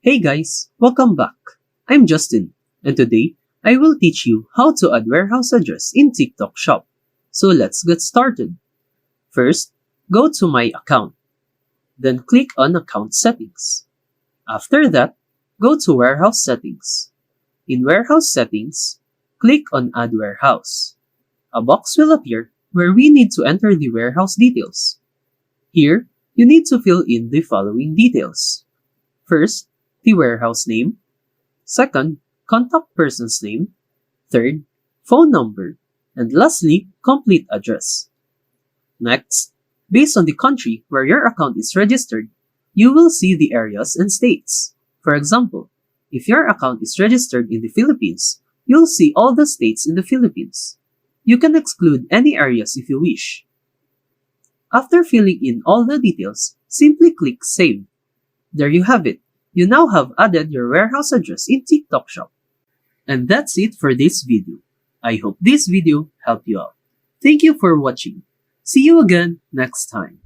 Hey guys, welcome back. I'm Justin, and today I will teach you how to add warehouse address in TikTok Shop. So let's get started. First, go to My Account, then click on Account Settings. After that, go to Warehouse Settings. In Warehouse Settings, click on Add Warehouse. A box will appear where we need to enter the warehouse details. Here, you need to fill in the following details. First, the warehouse name. Second, contact person's name. Third, phone number. And lastly, complete address. Next, based on the country where your account is registered, you will see the areas and states. For example, if your account is registered in the Philippines, you'll see all the states in the Philippines. You can exclude any areas if you wish. After filling in all the details, simply click Save. There you have it. You now have added your warehouse address in TikTok Shop. And that's it for this video. I hope this video helped you out. Thank you for watching. See you again next time.